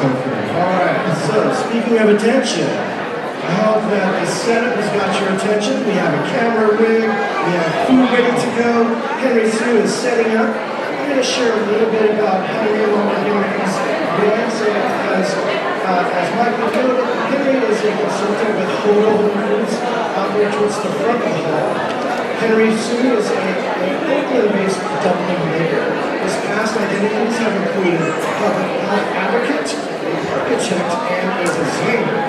tofu. Alright, so speaking of attention, I hope that the setup has got your attention. We have a camera rig, we have food ready to go. Henry Sue is setting up. I'm going to share a little bit about Henry and what we're doing with these brands, because as Michael noted, Henry is a consultant with Hodo Foods out there towards the front of the hall. Henry Sue is a Oakland-based dumpling maker. His past identities have included a public health advocate, an architect, and a designer.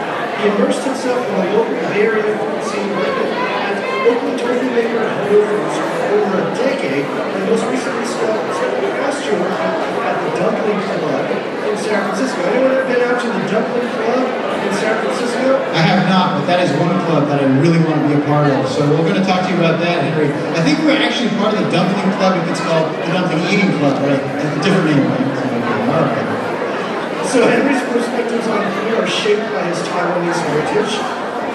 He immersed himself in the local Bay Area food scene working at Oakland tofu maker Hodo Foods for over a decade, and most recently spent the past year working at the Dumpling Club in San Francisco. Anyone ever been out to the Dumpling Club in San Francisco? I have not, but that is one club that I really want to be a part of. So we're going to talk to you about that, Henry. I think we're actually part of the Dumpling Club if it's called the Dumpling Eating Club, right? It's a different name, right? All right. So Henry's perspectives on food are shaped by his Taiwanese heritage,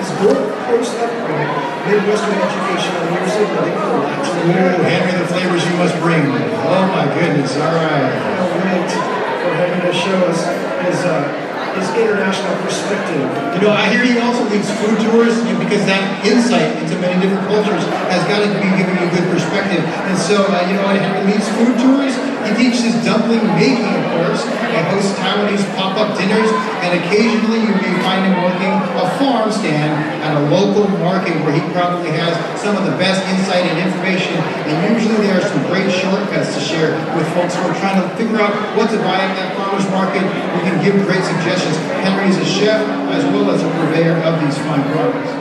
his birth, post-upbringing, Midwestern education, and years of living for Latin America. Henry, the flavors you must bring. Oh my goodness, all right. I can't wait for Henry to show us his international perspective. You know, I hear he also leads food tours, because that insight into many different cultures has got to be giving you a good perspective. And so, Henry leads food tours. He teaches dumpling making, of course, and hosts Taiwanese pop-up dinners, and occasionally you may find him working a farm stand at a local market where he probably has some of the best insight and information, and usually there are some great shortcuts to share with folks who are trying to figure out what to buy at that farmer's market. We can give great suggestions. Henry is a chef as well as a purveyor of these fine products.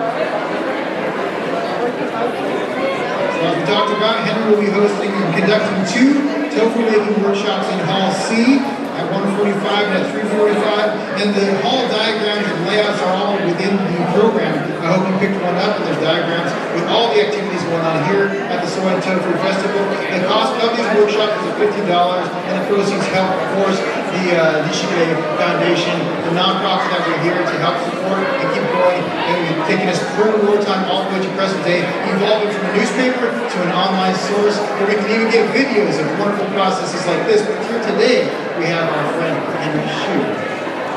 As we talked about, Henry will be hosting and conducting 2 tofu making workshops in Hall C at 1:45 and at 3:45. And the hall diagrams and layouts are all within the program. I hope you picked one up, and there's diagrams with all the activities going on here at the Soy Tofu Festival. The cost of these workshops is $50, and the proceeds help, of course, the Nishige Foundation, the nonprofit that we're here to help support and keep going. And we've taken us through wartime all the way to present day, evolving from a newspaper to an online source where we can even get videos of wonderful processes like this. But here today, we have our friend Henry Shu.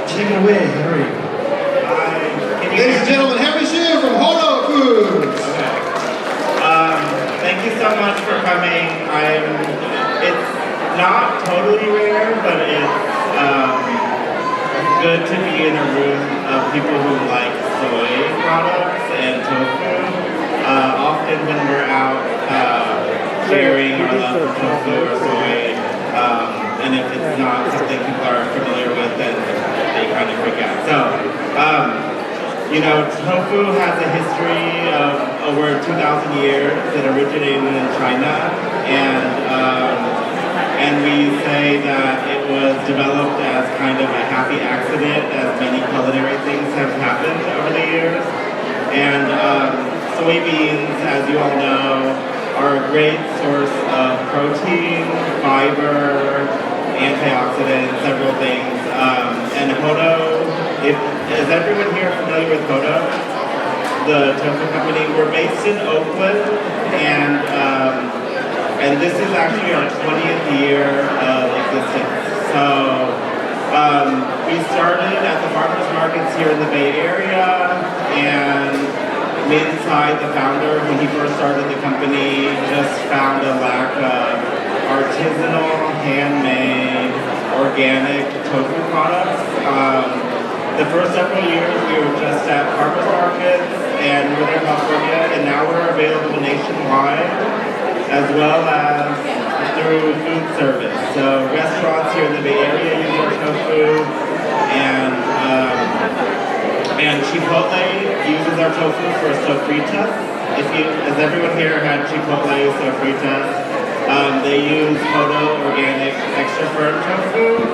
Take it away, Henry. Ladies and gentlemen, Henry Shu from Hodo Foods. Okay. Thank you so much for coming. It's not totally rare, but it's good to be in a room of people who like soy products and tofu. Often when we're out sharing our love for tofu or soy, and if it's not something people are familiar with, then they kind of freak out. So, tofu has a history of over 2,000 years. It originated in China, and we say that it was developed as kind of a happy accident, as many culinary things have happened over the years. And soybeans, as you all know, are a great source of protein, fiber, antioxidants, several things. And Hodo, is everyone here familiar with Hodo? The tofu company. We're based in Oakland, and this is actually our 20th year of existence. So we started at the farmers markets here in the Bay Area, and inside the founder, when he first started the company, just found a lack of artisanal, handmade, organic tofu products. The first several years we were just at farmers markets and Northern California, and now we're available nationwide as well as through food service. So restaurants here in the Bay Area use our tofu, and Chipotle uses our tofu for sofritas. Has everyone here had Chipotle sofritas? They use Hodo organic extra firm tofu.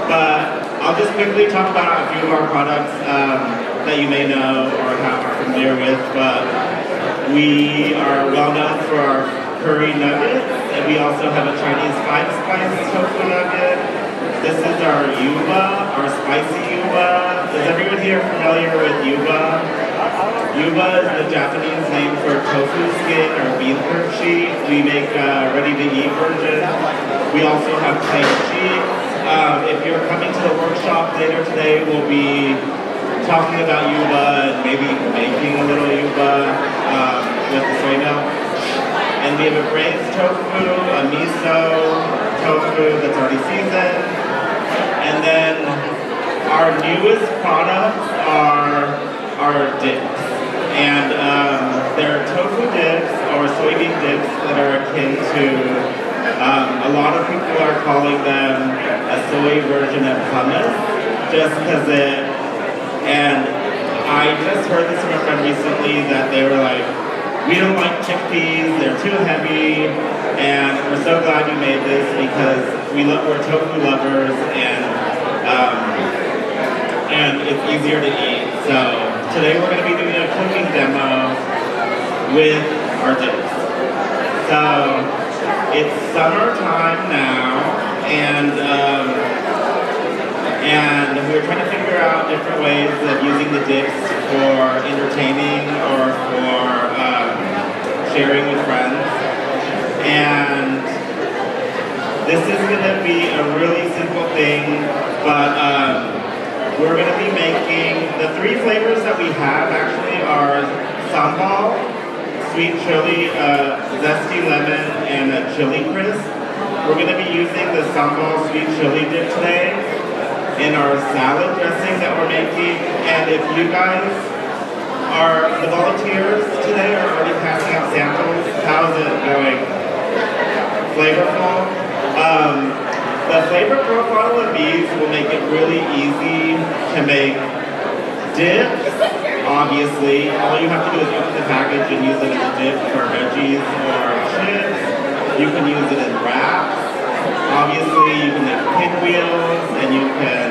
But I'll just quickly talk about a few of our products that you may know or are familiar with. But we are well known for our curry nuggets, and we also have a Chinese 5-spice tofu nugget. This is our yuba, our spicy yuba. Is everyone here familiar with yuba? Yuba is the Japanese name for tofu skin or bean curd sheet. We make ready-to-eat versions. We also have plain sheets if you're coming to the workshop later today, we'll be talking about yuba and maybe making a little yuba with the soy milk. And we have a braised tofu, a miso tofu that's already seasoned. And then our newest products are our dips. And they're tofu dips or soybean dips that are akin to, a lot of people are calling them a soy version of hummus, just because and I just heard this from a friend recently that they were like, we don't like chickpeas, they're too heavy, and we're so glad you made this because we're tofu lovers and it's easier to eat. So today we're going to be doing a cooking demo with our dips. So it's summertime now, and we're trying to figure out different ways of using the dips for entertaining or for sharing with friends. And this is going to be a really simple thing, but we're going to be making, the three flavors that we have actually are sambal, sweet chili, zesty lemon, and a chili crisp. We're going to be using the sambal sweet chili dip today in our salad dressing that we're making. And if you guys are the volunteers today are already passing out samples, how's it going? Flavorful? The flavor profile of these will make it really easy to make dips. Obviously, all you have to do is open the package and use it as a dip for veggies or chips. You can use it in wraps. Obviously, you can make pinwheels and you can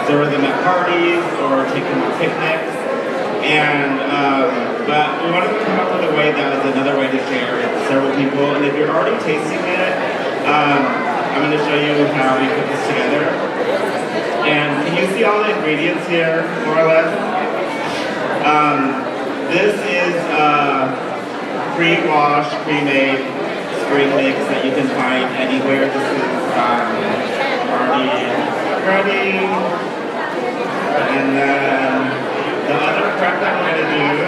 serve them at parties or take them to picnics. And but we wanted to come up with a way that was another way to share it with several people. And if you're already tasting it, I'm going to show you how we put this together. And can you see all the ingredients here, more or less? This is pre-washed, pre-made spring mix that you can find anywhere. This is already ready. And then the other prep that we're going to do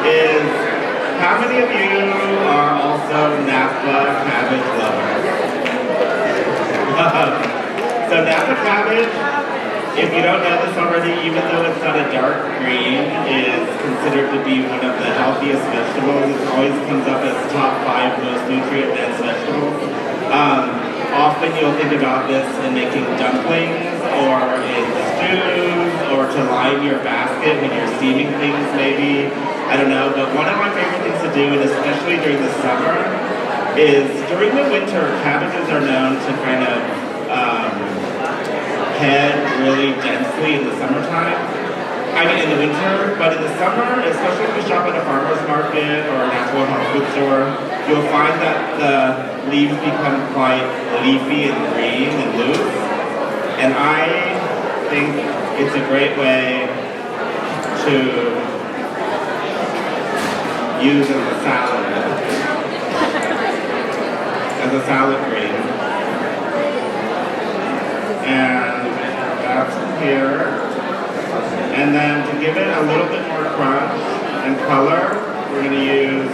is, how many of you are also Napa cabbage lovers? So Napa cabbage, if you don't know this already, even though it's not a dark green, is considered to be one of the healthiest vegetables. It always comes up as top 5 most nutrient-dense vegetables. Often you'll think about this in making dumplings or in stews or to line your basket when you're steaming things maybe. I don't know, but one of my favorite things to do, and especially during the summer, is during the winter, cabbages are known to kind of head really densely in the summertime. I mean in the winter, but in the summer, especially if you shop at a farmer's market or a natural health food store, you'll find that the leaves become quite leafy and green and loose. And I think it's a great way to use as a salad green. And that's here. And then to give it a little bit more crunch and color, we're going to use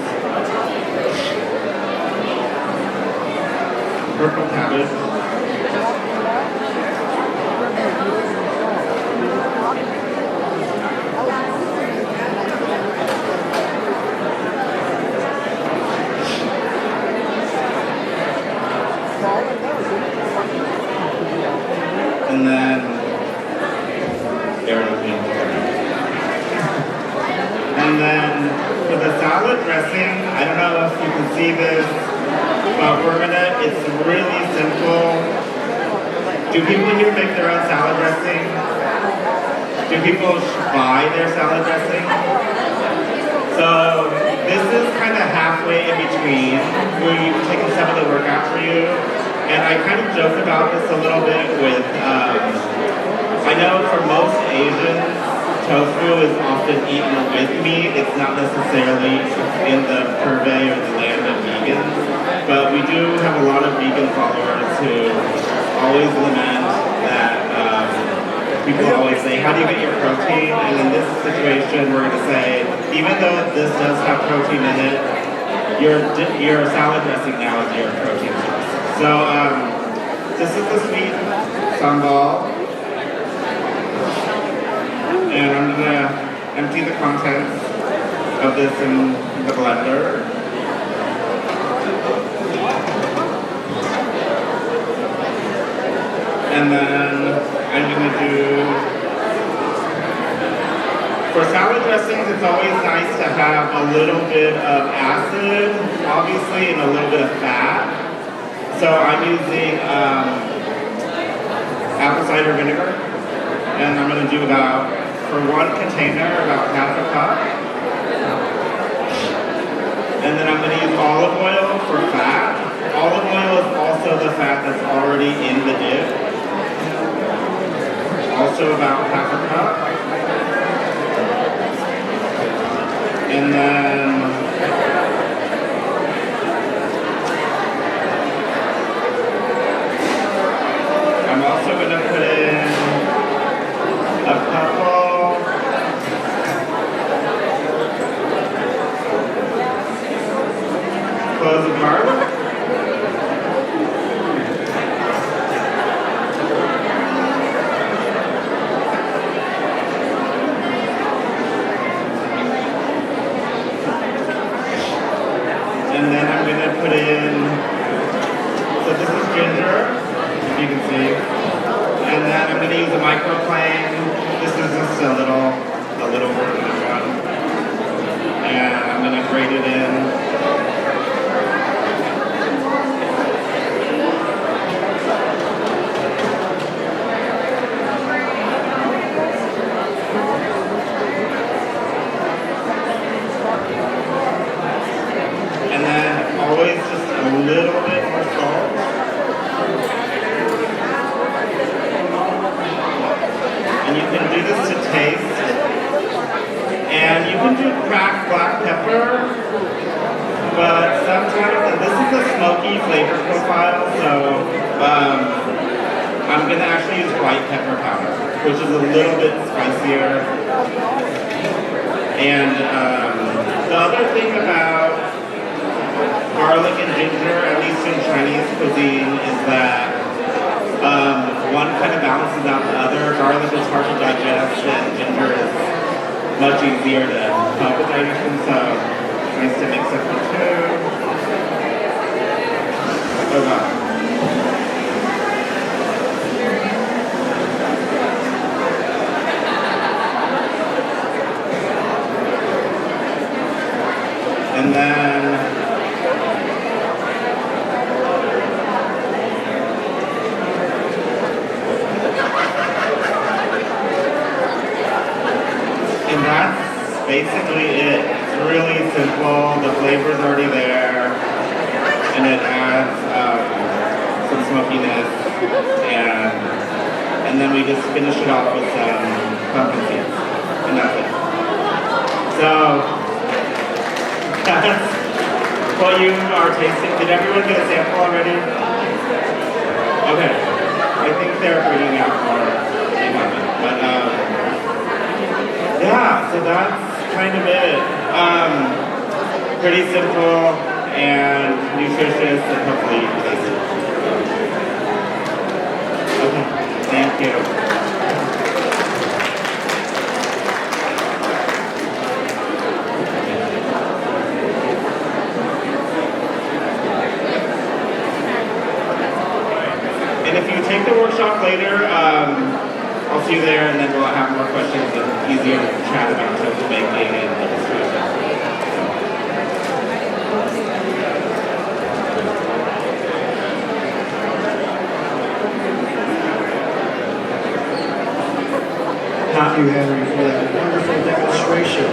purple cabbage. And then and then for the salad dressing, I don't know if you can see this, but it's really simple. Do people here make their own salad dressing? Do people buy their salad dressing? So this is kind of halfway in between. We're taking some of the work out for you. And I kind of joke about this a little bit with, I know for most Asians, tofu is often eaten with meat. It's not necessarily in the purvey or the land of vegans. But we do have a lot of vegan followers who always lament that people always say, how do you get your protein? And in this situation, we're going to say, even though this does have protein in it, your salad dressing now is your protein source. So this is the sweet sambal. And I'm going to empty the contents of this in the blender. And then I'm going to do, for salad dressings, it's always nice to have a little bit of acid, obviously, and a little bit of fat. So I'm using apple cider vinegar. And I'm going to do about, for one container, about half a cup. And then I'm going to use olive oil for fat. Olive oil is also the fat that's already in the dip. Also about half a cup. And then I'm also going to put in a couple cloves of garlic. And then I'm going to put in, so this is ginger, if you can see. And then I'm going to use a microplane. This is just a little version of one. And I'm going to grate it in. And then always just a little bit more salt. And you can do this to taste. And you can do cracked black pepper, but sometimes, and this is a smoky flavor profile, so I'm going to actually use white pepper powder, which is a little bit spicier. And the other thing about garlic and ginger, at least in Chinese cuisine, is that one kind of balances out the other. Garlic is hard to digest, and ginger is much easier to help with digestion, so it's nice to mix up the two. Oh god. And then that's basically it. It's really simple. The flavor's already there, and it adds some smokiness, and then we just finish it off with some pumpkin seeds, and that's it. So that's what you are tasting. Did everyone get a sample already? Okay. I think they're bringing out more. But yeah, so that's kind of it. Pretty simple and nutritious and hopefully tasty. Okay, thank you. And if you take the workshop later, I'll see you there, and then we'll have more questions and easier to chat about tofu making and the distribution. Thank you, Henry, for that wonderful demonstration.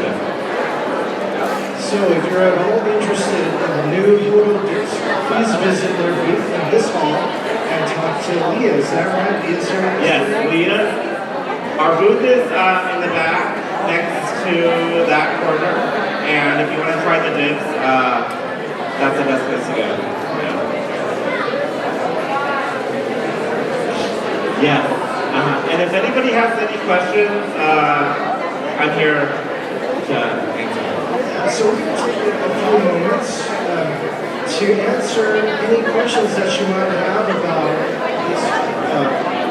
So if you're at all interested in the new Hodo dish, please visit their booth in this hall and talk to Leah. Is that right? Leah's here? Yes, Leah. Our booth is in the back next to that corner, and if you want to try the dips, that's the best place to go. Yeah. Yes. And if anybody has any questions, I'm here to answer. So we're going to take a few moments to answer any questions that you might have about this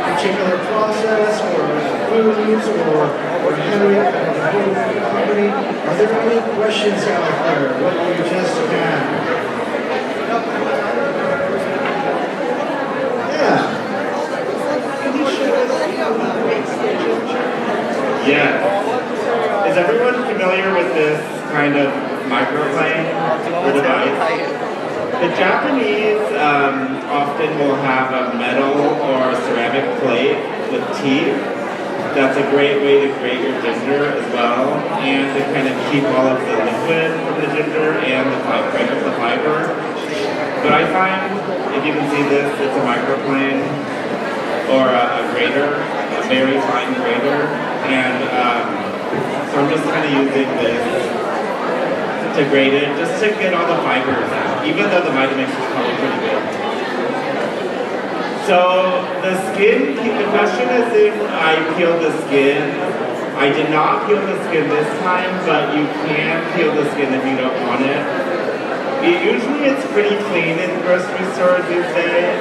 particular process or foods or Henry and the whole food company. Are there any questions out there? What you just had? Yeah. Yeah. Is everyone familiar with this kind of microplane or device? The Japanese often will have a metal or ceramic plate with teeth. That's a great way to grate your ginger as well, and to kind of keep all of the liquid from the ginger and the break up the fiber. But I find, if you can see this, it's a microplane or a grater, a very fine grater, and so I'm just kind of using this to grate it, just to get all the fibers out, even though the Vitamix is probably pretty good. So the skin, the question is if I peel the skin. I did not peel the skin this time, but you can peel the skin if you don't want it. Usually it's pretty clean in grocery stores these days.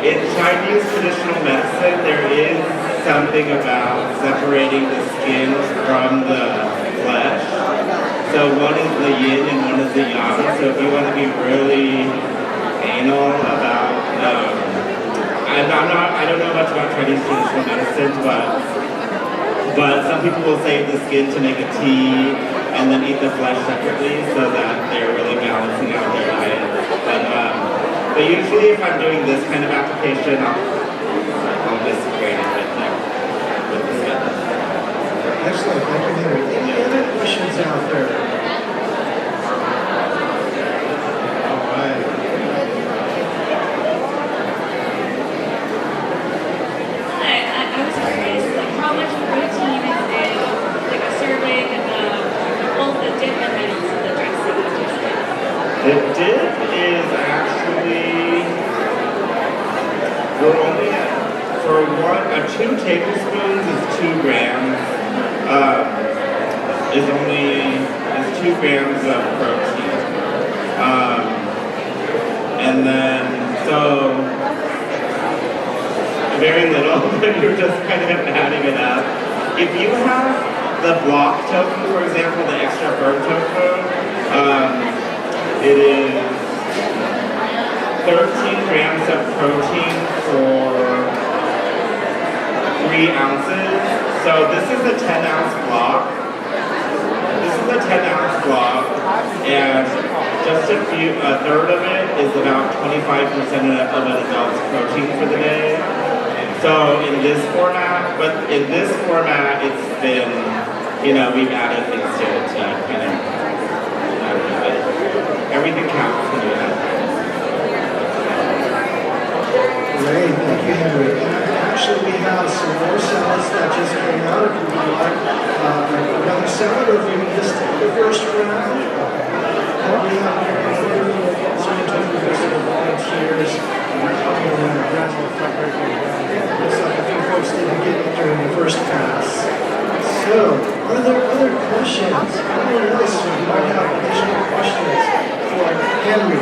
In Chinese traditional medicine, there is something about separating the skin from the flesh. So one is the yin and one is the yang. So if you want to be really anal about, I don't know much about Chinese traditional medicine, but some people will save the skin to make a tea and then eat the flesh separately so that they're really balancing out their diet. But usually if I'm doing this kind of application, I'll just grate it with the skin. Excellent, thank you, Henry. Any other questions out there? All right. Hi, I was curious, like, how much protein is in, like, a serving and both the dip and then also the dressing? The dip is actually, we're only at, for 2 tablespoons is 2 grams, is 2 grams of protein. And then, so, very little, but you're just kind of adding it up. If you have the block tofu, for example, the extra firm tofu, it is 13 grams of protein for 3 ounces. So this is a 10-ounce block. This is a 10-ounce block, and just a third of it is about 25% of an adult's protein for the day. So in this format, it's been, we've added things to it to kind of, everything counts when you add things. Great, thank you, Henry. And actually, we have some more salads that just came out. If you would like another salad, or if you missed the first round, we have Soy Tofu vegetable volunteers. Looks like a few folks didn't get it during the first pass. So, are there other questions? Anyone else who might have additional questions for Henry?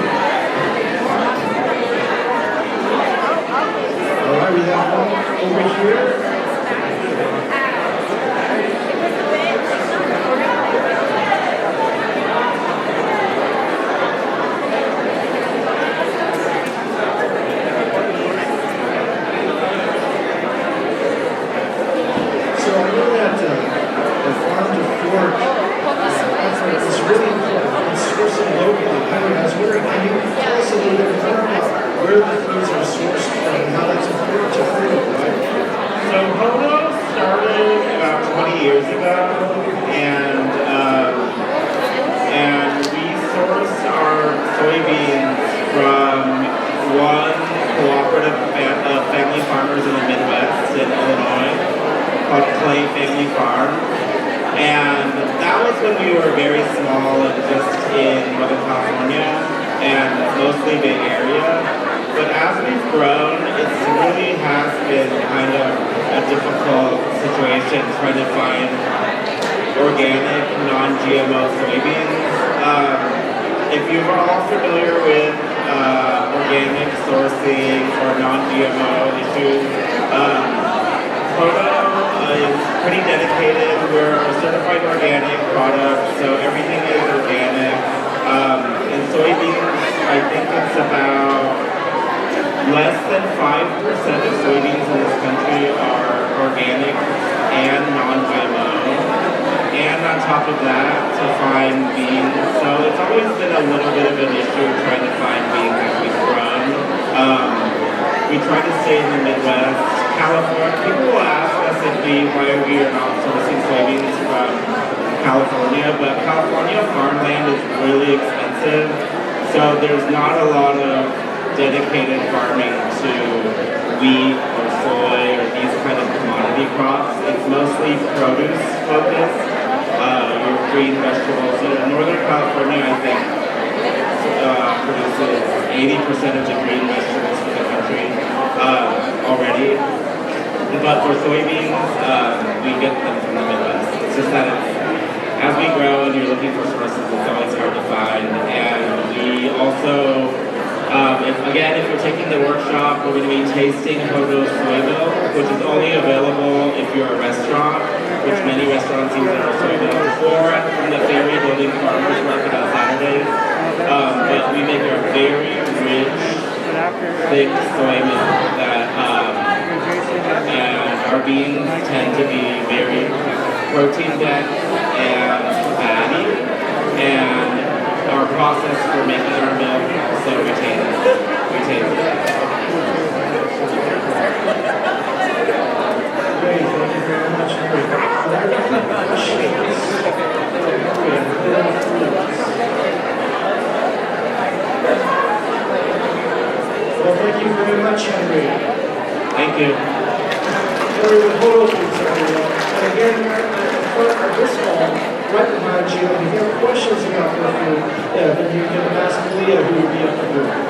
All right, we have one over here. So I know that the farm to fork effort is really important in sourcing locally. I was wondering, can you tell us a little bit more about where the foods are sourced from and how that's important to food, right? So Hodo started about 20 years ago, and we source our soybeans from one cooperative family farmers in the Midwest in Illinois called Clay Family Farm. And that was when we were very small and just in Northern California and mostly Bay Area. But as we've grown, it really has been kind of a difficult situation trying to find organic, non-GMO soybeans. If you are all familiar with organic sourcing or non-GMO issues, Hodo is pretty dedicated. We're a certified organic product, so everything is organic. And soybeans, I think it's about less than 5% of soybeans in this country are organic and non-GMO. And on top of that, to find beans. So it's always been a little bit of an issue trying to find beans as we've grown. We try to stay in the Midwest. California, people will ask us why we are not sourcing soybeans from California, but California farmland is really expensive. So there's not a lot of dedicated farming to wheat or soy or these kind of commodity crops. It's mostly produce focused. Your green vegetables. Northern California, I think, produces 80% of the green vegetables for the country already. But for soybeans, we get them from the Midwest. It's just that as we grow and you're looking for sources, it's always hard to find. And we also, if you're taking the workshop, we're going to be tasting Hodo soy milk, which is only available if you're a restaurant, which many restaurants use our soy milk, or from the Ferry Building Farmers Market on Saturdays. But we make a very rich, thick soy milk that, and our beans tend to be very protein dense and fatty, and our process for making our milk also retains it. Great, thank you very much, Henry. Are there any questions? Well, thank you very much, Henry. Thank you. Henry with Hodo Foods, everyone. And again, at the front of this hall, right behind you, if you have questions about their food, then you can ask Leah, who will be up the booth.